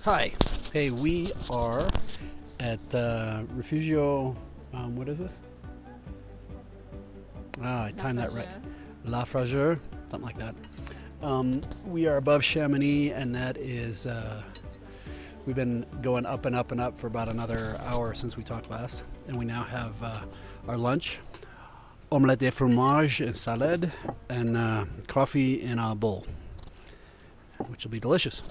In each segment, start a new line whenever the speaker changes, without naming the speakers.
Hi. Hey, we are at Refugio. What is this? I timed that right. La Frageure, something like that. We are above Chamonix, and that is. We've been going up and up and up for about another hour since we talked last, and we now have our lunch: omelette de fromage and salade, and coffee in a bowl, which will be delicious.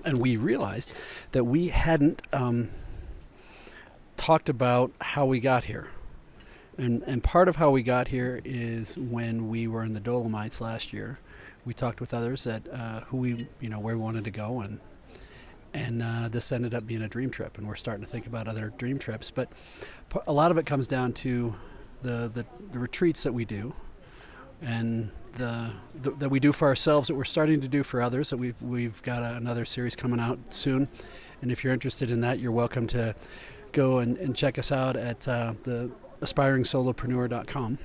And we realized that we hadn't talked about how we got here. And part of how we got here is when we were in the Dolomites last year. We talked with others that where we wanted to go, and this ended up being a dream trip. And we're starting to think about other dream trips. But a lot of it comes down to the retreats that we do, and that we do for ourselves, that we're starting to do for others, that we've got another series coming out soon. And if you're interested in that, you're welcome to go and check us out at the aspiringsolopreneur.com.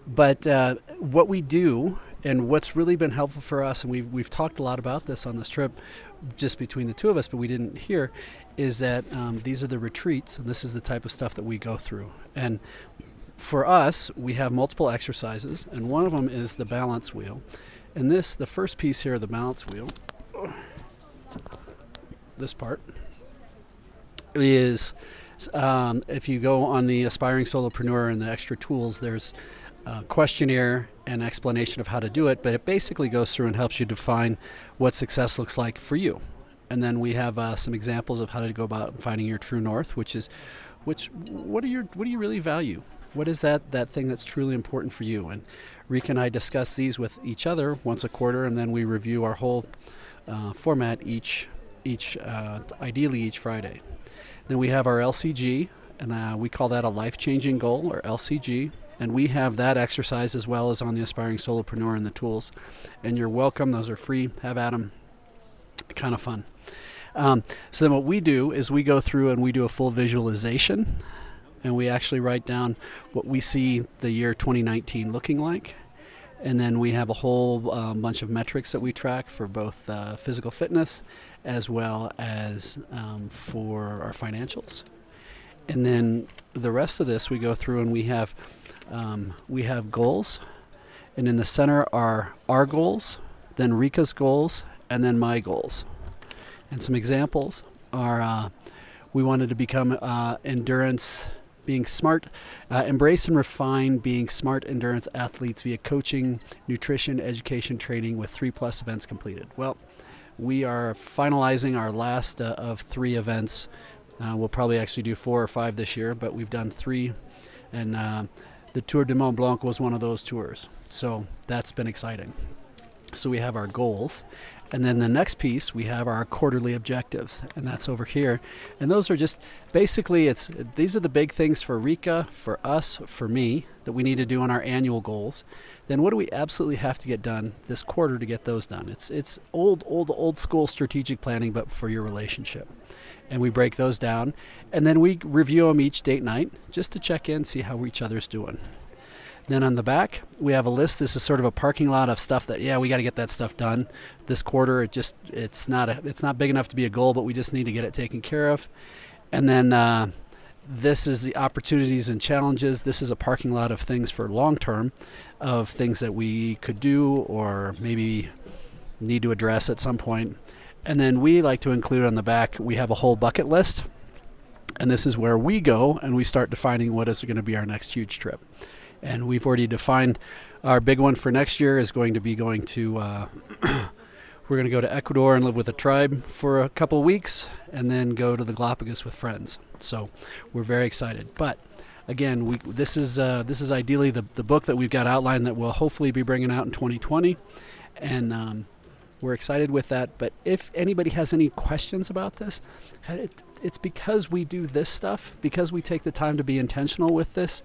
But what we do, and what's really been helpful for us, and we've talked a lot about this on this trip just between the two of us, but we didn't hear, is that these are the retreats, and this is the type of stuff that we go through. And for us, we have multiple exercises, and one of them is the balance wheel. And the first piece here of the balance wheel, this part, is if you go on the Aspiring Solopreneur and the extra tools, there's a questionnaire and explanation of how to do it, but it basically goes through and helps you define what success looks like for you. And then we have some examples of how to go about finding your true north, what do you really value? What is that thing that's truly important for you? And Rika and I discuss these with each other once a quarter, and then we review our whole format ideally each Friday. Then we have our LCG, and we call that a life-changing goal, or LCG. And we have that exercise as well as on the Aspiring Solopreneur and the tools. And you're welcome. Those are free. Have at them. Kind of fun. So then what we do is we go through and we do a full visualization. And we actually write down what we see the year 2019 looking like. And then we have a whole bunch of metrics that we track for both physical fitness as well as for our financials. And then the rest of this we go through and we have goals. And in the center are our goals, then Rika's goals, and then my goals. And some examples are we wanted to become endurance, being smart, embrace and refine being smart endurance athletes via coaching, nutrition, education, training with 3+ events completed. Well, we are finalizing our last of 3 events. We'll probably actually do 4 or 5 this year, but we've done 3. And the Tour de Mont Blanc was one of those tours. So that's been exciting. So we have our goals. And then the next piece, we have our quarterly objectives, and that's over here. And those are just basically, these are the big things for Rika, for us, for me, that we need to do on our annual goals. Then what do we absolutely have to get done this quarter to get those done? It's old school strategic planning, but for your relationship. And we break those down, and then we review them each date night just to check in, see how each other's doing. Then on the back, we have a list. This is sort of a parking lot of stuff that, we got to get that stuff done this quarter. It's not big enough to be a goal, but we just need to get it taken care of. And then this is the opportunities and challenges. This is a parking lot of things for long term, of things that we could do or maybe need to address at some point. And then we like to include on the back, we have a whole bucket list. And this is where we go and we start defining what is going to be our next huge trip. And we've already defined our big one for next year is going to be going to, we're going to go to Ecuador and live with a tribe for a couple of weeks and then go to the Galapagos with friends. So we're very excited. But again, this is ideally the book that we've got outlined that we'll hopefully be bringing out in 2020. And we're excited with that. But if anybody has any questions about this, it's because we do this stuff, because we take the time to be intentional with this,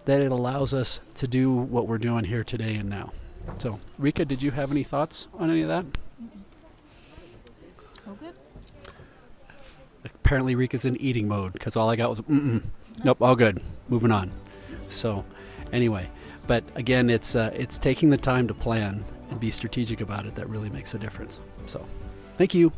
that it allows us to do what we're doing here today and now. So, Rika, did you have any thoughts on any of that?
Oh, good.
Apparently Rika's in eating mode because all I got was nope, all good, moving on. So anyway, but again, it's taking the time to plan and be strategic about it that really makes a difference. So Thank you.